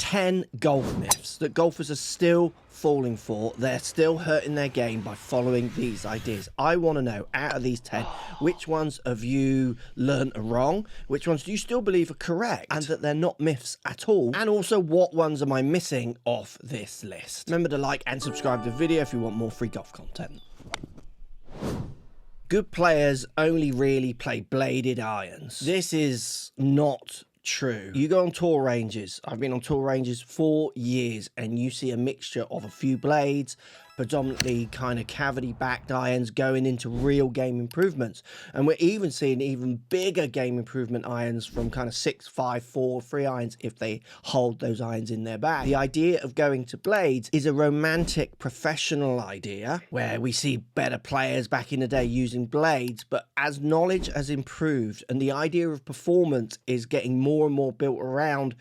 10 golf myths that golfers are still falling for. They're still hurting their game by following these ideas. I want to know, out of these 10, which ones have you learned are wrong? Which ones do you still believe are correct and that they're not myths at all? And also, what ones am I missing off this list? Remember to like and subscribe to the video if you want more free golf content. Good players only really play bladed irons. This is not true. You go on tour ranges. I've been on tour ranges for years, and you see a mixture of a few blades, predominantly kind of cavity backed irons going into real game improvements. And we're even seeing even bigger game improvement irons from kind of 6, 5, 4, 3 irons if they hold those irons in their bag. The idea of going to blades is a romantic professional idea where we see better players back in the day using blades, but as knowledge has improved and the idea of performance is getting more and more built around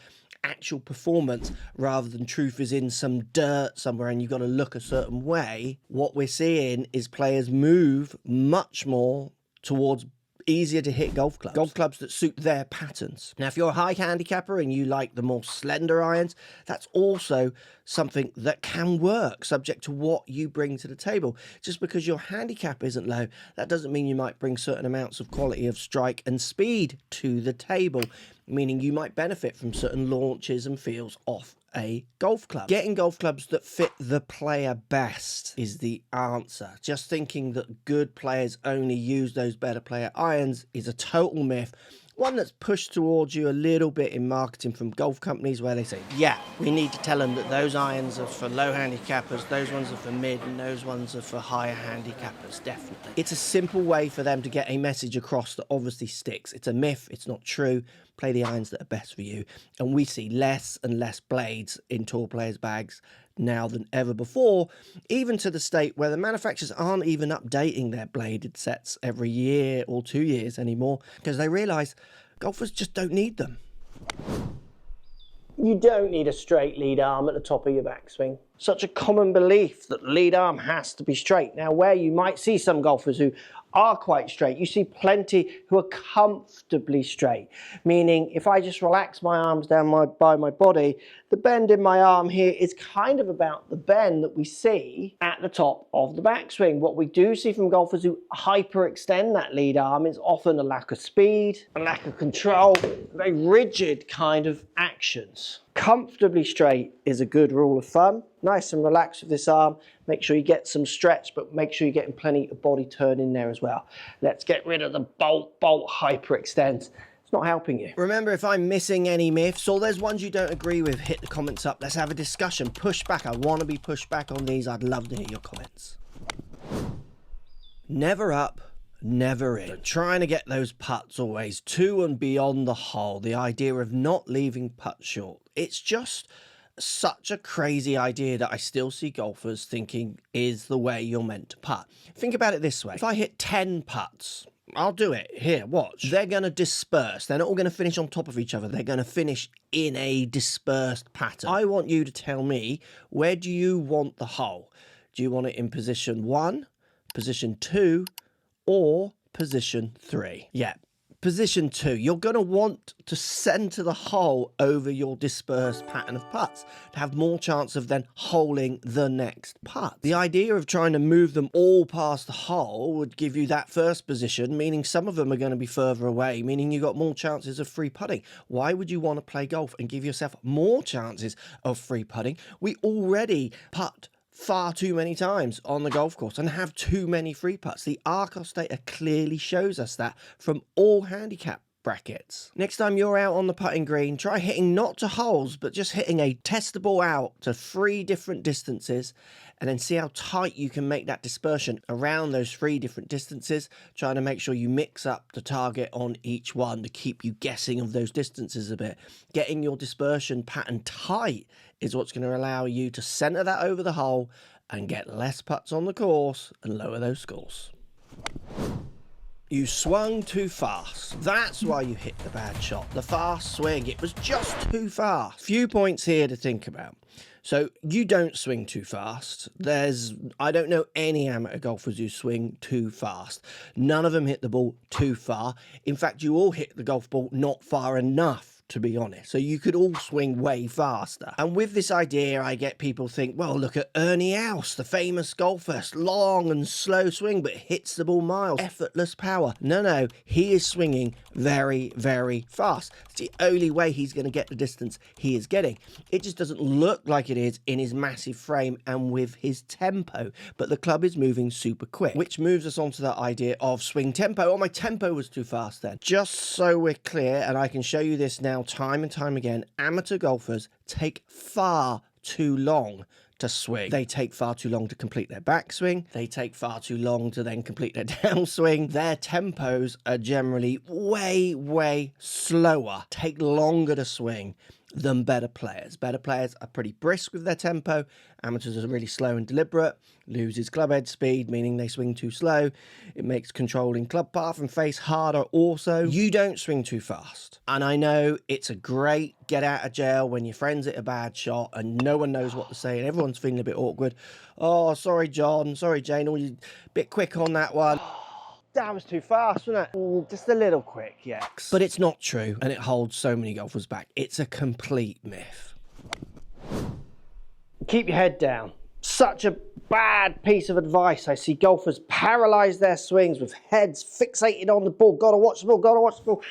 actual performance rather than truth is in some dirt somewhere and you've got to look a certain way, what we're seeing is players move much more towards easier to hit golf clubs that suit their patterns. Now, if you're a high handicapper and you like the more slender irons, that's also something that can work, subject to what you bring to the table. Just because your handicap isn't low, that doesn't mean you might bring certain amounts of quality of strike and speed to the table, meaning you might benefit from certain launches and feels off a golf club. Getting golf clubs that fit the player best is the answer. Just thinking that good players only use those better player irons is a total myth. One that's pushed towards you a little bit in marketing from golf companies where they say, yeah, we need to tell them that those irons are for low handicappers, those ones are for mid, and those ones are for higher handicappers, definitely. It's a simple way for them to get a message across that obviously sticks. It's a myth, it's not true. Play the irons that are best for you. And we see less and less blades in tour players' bags now than ever before, even to the state where the manufacturers aren't even updating their bladed sets every year or 2 years anymore because they realize golfers just don't need them. You don't need a straight lead arm at the top of your backswing. Such a common belief that the lead arm has to be straight. Now, where you might see some golfers who are quite straight, you see plenty who are comfortably straight, meaning if I just relax my arms down by my body, the bend in my arm here is kind of about the bend that we see at the top of the backswing. What we do see from golfers who hyperextend that lead arm is often a lack of speed, a lack of control, very rigid kind of actions. Comfortably straight is a good rule of thumb. Nice and relaxed with this arm. Make sure you get some stretch, but make sure you're getting plenty of body turn in there as well. Let's get rid of the bolt hyperextend. It's not helping you. Remember, if I'm missing any myths or there's ones you don't agree with, hit the comments up. Let's have a discussion. Push back. I want to be pushed back on these. I'd love to hear your comments. Never up, never in. But trying to get those putts always to and beyond the hole. The idea of not leaving putts short. It's just such a crazy idea that I still see golfers thinking is the way you're meant to putt. Think about it this way. If I hit 10 putts, I'll do it. Here, watch. They're going to disperse. They're not all going to finish on top of each other. They're going to finish in a dispersed pattern. I want you to tell me, where do you want the hole? Do you want it in position 1, position 2, or position 3? Yeah. Position 2, you're going to want to center the hole over your dispersed pattern of putts to have more chance of then holing the next putt. The idea of trying to move them all past the hole would give you that first position, meaning some of them are going to be further away, meaning you've got more chances of free putting. Why would you want to play golf and give yourself more chances of free putting? We already putt far too many times on the golf course and have too many free putts. The Arcos data clearly shows us that from all handicap brackets. Next time you're out on the putting green, try hitting not to holes, but just hitting a testable out to 3 different distances and then see how tight you can make that dispersion around those 3 different distances, trying to make sure you mix up the target on each one to keep you guessing of those distances a bit. Getting your dispersion pattern tight is what's going to allow you to center that over the hole and get less putts on the course and lower those scores. You swung too fast. That's why you hit the bad shot. The fast swing, it was just too fast. Few points here to think about. So you don't swing too fast. I don't know any amateur golfers who swing too fast. None of them hit the ball too far. In fact, you all hit the golf ball not far enough to be honest. So you could all swing way faster. And with this idea, I get people think, well, look at Ernie Els, the famous golfer, long and slow swing, but hits the ball miles, effortless power. No, he is swinging very, very fast. It's the only way he's going to get the distance he is getting. It just doesn't look like it is in his massive frame and with his tempo, but the club is moving super quick, which moves us on to that idea of swing tempo. Oh, my tempo was too fast then. Just so we're clear, and I can show you this now time and time again, amateur golfers take far too long to swing. They take far too long to complete their backswing. They take far too long to then complete their downswing. Their tempos are generally way, way slower, take longer to swing than better players. Better players are pretty brisk with their tempo. Amateurs are really slow and deliberate, loses club head speed, meaning they swing too slow. It makes controlling club path and face harder also. You don't swing too fast. And I know it's a great get out of jail when your friends hit a bad shot and no one knows what to say and everyone's feeling a bit awkward. Oh, sorry, John. Sorry, Jane. Or you a bit quick on that one. That was too fast, wasn't it? Just a little quick, yeah. But it's not true, and it holds so many golfers back. It's a complete myth. Keep your head down. Such a bad piece of advice. I see golfers paralyze their swings with heads fixated on the ball. Gotta watch the ball, gotta watch the ball,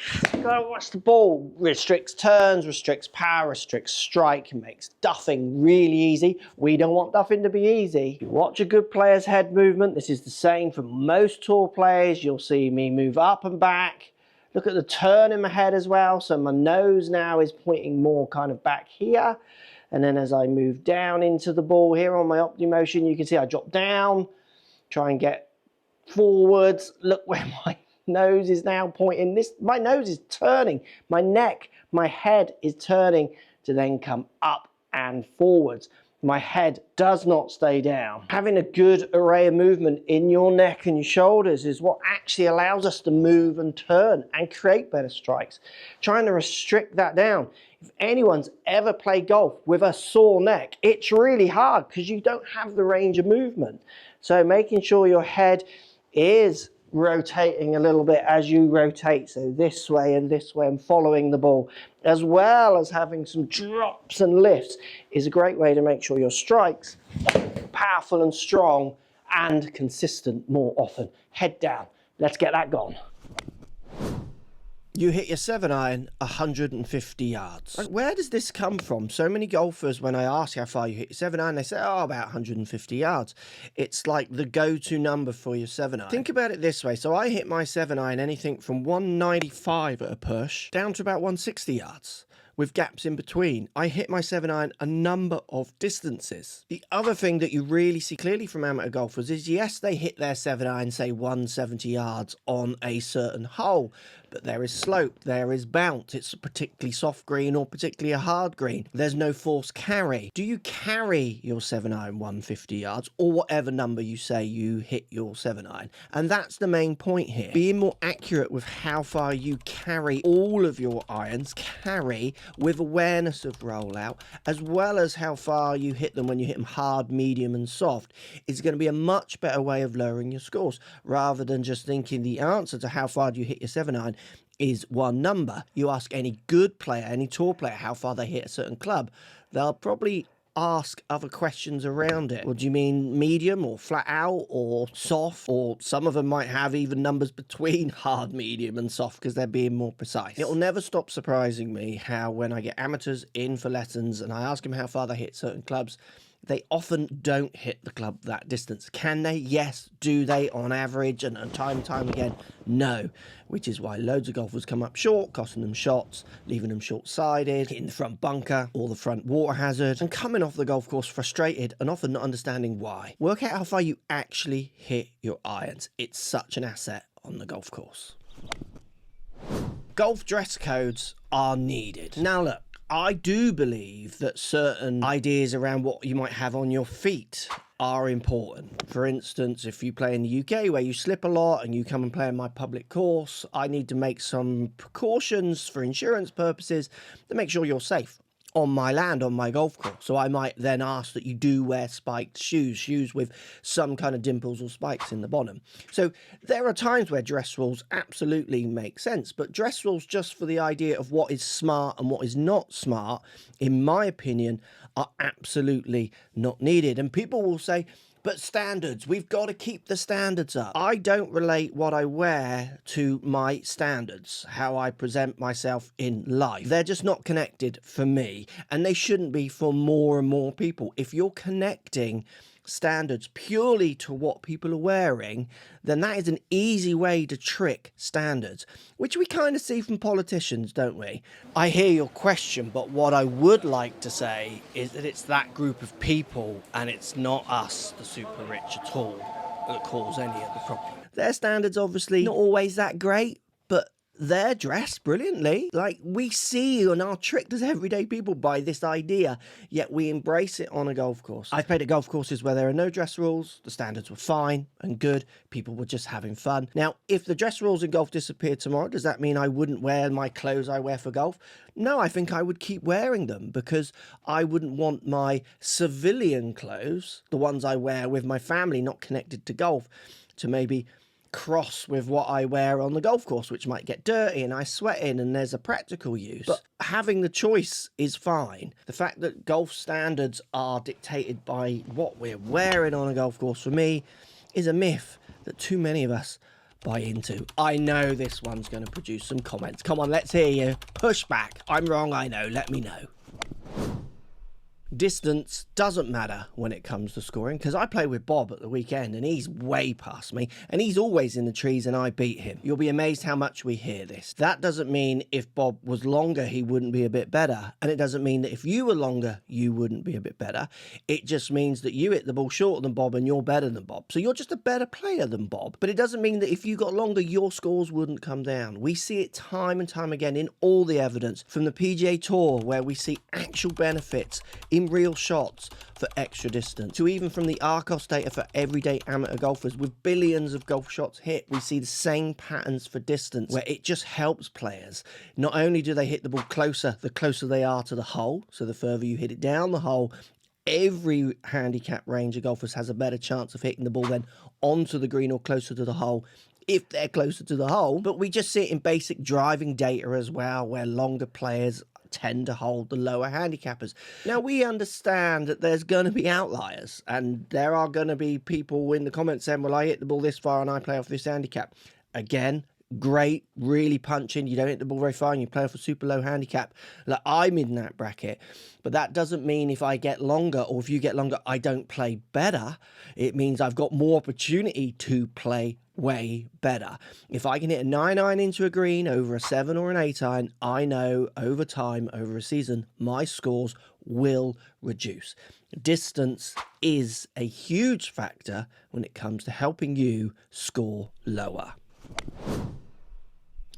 gotta watch the ball. Restricts turns, restricts power, restricts strike, makes duffing really easy. We don't want duffing to be easy. You watch a good player's head movement. This is the same for most tour players. You'll see me move up and back. Look at the turn in my head as well. So my nose now is pointing more kind of back here. And then as I move down into the ball here on my OptiMotion, you can see I drop down, try and get forwards. Look where my nose is now pointing. My nose is turning. My neck, my head is turning to then come up and forwards. My head does not stay down. Having a good array of movement in your neck and your shoulders is what actually allows us to move and turn and create better strikes. Trying to restrict that down. If anyone's ever played golf with a sore neck, it's really hard because you don't have the range of movement. So making sure your head is rotating a little bit as you rotate, so this way and following the ball, as well as having some drops and lifts, is a great way to make sure your strikes are powerful and strong and consistent more often. Head down. Let's get that gone. You hit your 7-iron 150 yards. Like, where does this come from? So many golfers, when I ask how far you hit your 7-iron, they say, oh, about 150 yards. It's like the go-to number for your 7-iron. Think about it this way. So I hit my 7-iron anything from 195 at a push down to about 160 yards. With gaps in between. I hit my 7-iron a number of distances. The other thing that you really see clearly from amateur golfers is, yes, they hit their 7-iron, say 170 yards on a certain hole, but there is slope, there is bounce, it's a particularly soft green or particularly a hard green. There's no force carry. Do you carry your 7-iron 150 yards or whatever number you say you hit your 7-iron? And that's the main point here. Being more accurate with how far you carry all of your irons, carry with awareness of rollout, as well as how far you hit them when you hit them hard, medium and soft, is going to be a much better way of lowering your scores, rather than just thinking the answer to how far do you hit your 7-iron is one number. You ask any good player, any tour player, how far they hit a certain club, they'll probably ask other questions around it. Well, do you mean medium or flat out or soft? Or some of them might have even numbers between hard, medium and soft because they're being more precise. It'll never stop surprising me how when I get amateurs in for lessons and I ask them how far they hit certain clubs, they often don't hit the club that distance. Can they? Yes. Do they on average? And time and time again, no. Which is why loads of golfers come up short, costing them shots, leaving them short-sided, hitting the front bunker or the front water hazard, and coming off the golf course frustrated and often not understanding why. Work out how far you actually hit your irons. It's such an asset on the golf course. Golf dress codes are needed. Now look, I do believe that certain ideas around what you might have on your feet are important. For instance, if you play in the UK where you slip a lot and you come and play in my public course, I need to make some precautions for insurance purposes to make sure you're safe on my land, on my golf course. So I might then ask that you do wear spiked shoes with some kind of dimples or spikes in the bottom. So there are times where dress rules absolutely make sense, but dress rules just for the idea of what is smart and what is not smart, in my opinion, are absolutely not needed. And people will say, but standards, we've got to keep the standards up. I don't relate what I wear to my standards, how I present myself in life. They're just not connected for me, and they shouldn't be for more and more people. If you're connecting standards purely to what people are wearing, then that is an easy way to trick standards, which we kind of see from politicians, don't we? I hear your question, but what I would like to say is that it's that group of people and it's not us, the super rich, at all, that cause any of the problem. Their standards obviously not always that great, but they're dressed brilliantly. Like, we see and are tricked as everyday people by this idea, yet we embrace it on a golf course. I've played at golf courses where there are no dress rules. The standards were fine and good. People were just having fun. Now, if the dress rules in golf disappeared tomorrow, does that mean I wouldn't wear my clothes I wear for golf? No, I think I would keep wearing them, because I wouldn't want my civilian clothes, the ones I wear with my family not connected to golf, to maybe cross with what I wear on the golf course, which might get dirty and I sweat in, and there's a practical use. But having the choice is fine. The fact that golf standards are dictated by what we're wearing on a golf course, for me, is a myth that too many of us buy into. I know this one's going to produce some comments. Come on, let's hear you. Push back. I'm wrong, I know. Let me know. Distance doesn't matter when it comes to scoring, because I play with Bob at the weekend and he's way past me and he's always in the trees and I beat him. You'll be amazed how much we hear this. That doesn't mean if Bob was longer he wouldn't be a bit better, and it doesn't mean that if you were longer you wouldn't be a bit better. It just means that you hit the ball shorter than Bob and you're better than Bob, so you're just a better player than Bob. But it doesn't mean that if you got longer your scores wouldn't come down. We see it time and time again in all the evidence, from the PGA Tour, where we see actual benefits in real shots for extra distance, to even from the Arcos data for everyday amateur golfers. With billions of golf shots hit, we see the same patterns for distance, where it just helps players. Not only do they hit the ball closer, the closer they are to the hole, so the further you hit it down the hole, every handicap range of golfers has a better chance of hitting the ball then onto the green or closer to the hole, if they're closer to the hole. But we just see it in basic driving data as well, where longer players tend to hold the lower handicappers. Now, we understand that there's going to be outliers, and there are going to be people in the comments saying, well, I hit the ball this far and I play off this handicap. Again, great, really punching. You don't hit the ball very far and you play off a super low handicap. Like, I'm in that bracket, but that doesn't mean if I get longer, or if you get longer, I don't play better. It means I've got more opportunity to play way better. If I can hit a 9-iron into a green over a 7 or an 8-iron, I know over time, over a season, my scores will reduce. Distance is a huge factor when it comes to helping you score lower.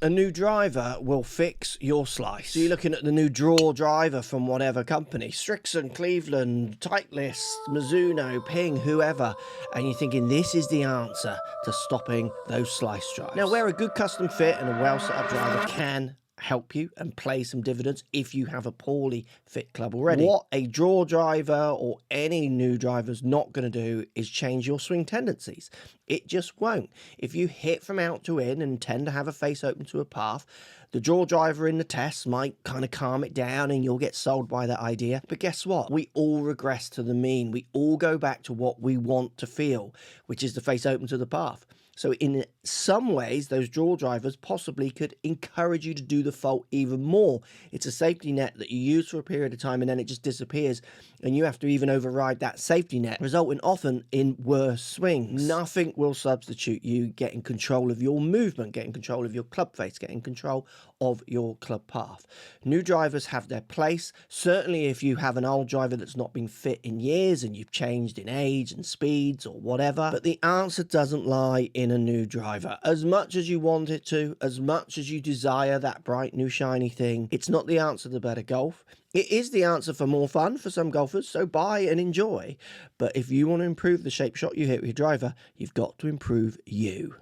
A new driver will fix your slice. So you're looking at the new draw driver from whatever company, Strixon, Cleveland, Titleist, Mizuno, Ping, whoever, and you're thinking this is the answer to stopping those slice drives. Now, where a good custom fit and a well set up driver can help you and play some dividends if you have a poorly fit club already, what a draw driver or any new driver's not going to do is change your swing tendencies. It just won't. If you hit from out to in and tend to have a face open to a path, the draw driver in the test might kind of calm it down and you'll get sold by that idea. But guess what? We all regress to the mean. We all go back to what we want to feel, which is the face open to the path. So in some ways, those draw drivers possibly could encourage you to do the fault even more. It's a safety net that you use for a period of time and then it just disappears. And you have to even override that safety net, resulting often in worse swings. Nothing will substitute you getting control of your movement, getting control of your club face, getting control of your club path. New drivers have their place. Certainly if you have an old driver that's not been fit in years and you've changed in age and speeds or whatever. But the answer doesn't lie in a new driver. As much as you want it to, as much as you desire that bright new shiny thing, it's not the answer to better golf. It is the answer for more fun for some golfers, so buy and enjoy. But if you want to improve the shape shot you hit with your driver, you've got to improve you.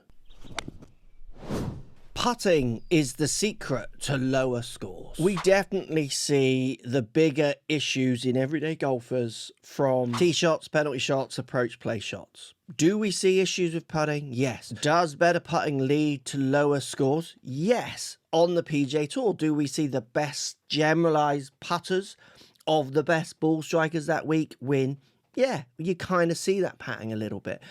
Putting is the secret to lower scores. We definitely see the bigger issues in everyday golfers from tee shots, penalty shots, approach play shots. Do we see issues with putting? Yes. Does better putting lead to lower scores? Yes. On the PGA Tour, do we see the best generalized putters of the best ball strikers that week win? Yeah, you kind of see that pattern a little bit.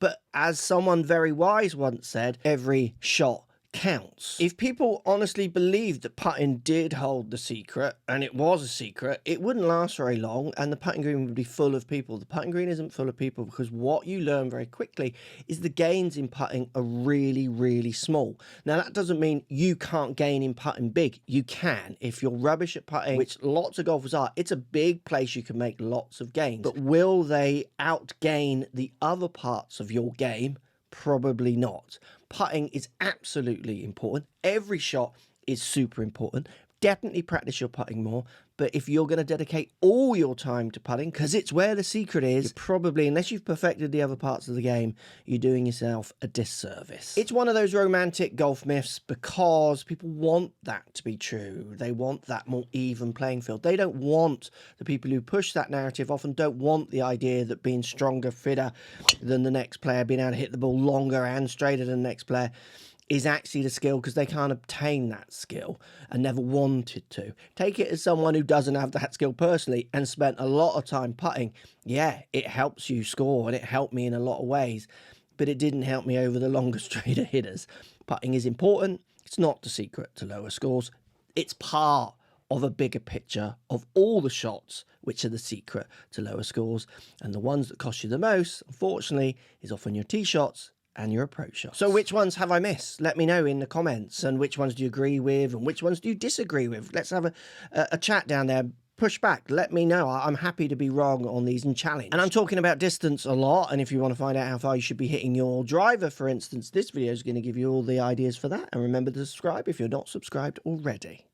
But as someone very wise once said, every shot counts. If people honestly believed that putting did hold the secret, and it was a secret, it wouldn't last very long and the putting green would be full of people. The putting green isn't full of people because what you learn very quickly is the gains in putting are really, really small. Now, that doesn't mean you can't gain in putting big. You can. If you're rubbish at putting, which lots of golfers are, it's a big place you can make lots of gains. But will they outgain the other parts of your game? Probably not. Putting is absolutely important. Every shot is super important. Definitely practice your putting more. But if you're going to dedicate all your time to putting, because it's where the secret is, you're probably, unless you've perfected the other parts of the game, you're doing yourself a disservice. It's one of those romantic golf myths because people want that to be true. They want that more even playing field. They don't want, the people who push that narrative often don't want the idea that being stronger, fitter than the next player, being able to hit the ball longer and straighter than the next player, is actually the skill, because they can't obtain that skill and never wanted to. Take it as someone who doesn't have that skill personally and spent a lot of time putting. Yeah, it helps you score and it helped me in a lot of ways, but it didn't help me over the longer, straighter hitters. Putting is important. It's not the secret to lower scores. It's part of a bigger picture of all the shots which are the secret to lower scores. And the ones that cost you the most, unfortunately, is often your tee shots and your approach shots. So which ones have I missed? Let me know in the comments. And which ones do you agree with and which ones do you disagree with? Let's have a chat down there. Push back. Let me know. I'm happy to be wrong on these and challenge. And I'm talking about distance a lot. And if you want to find out how far you should be hitting your driver, for instance, this video is going to give you all the ideas for that. And remember to subscribe if you're not subscribed already.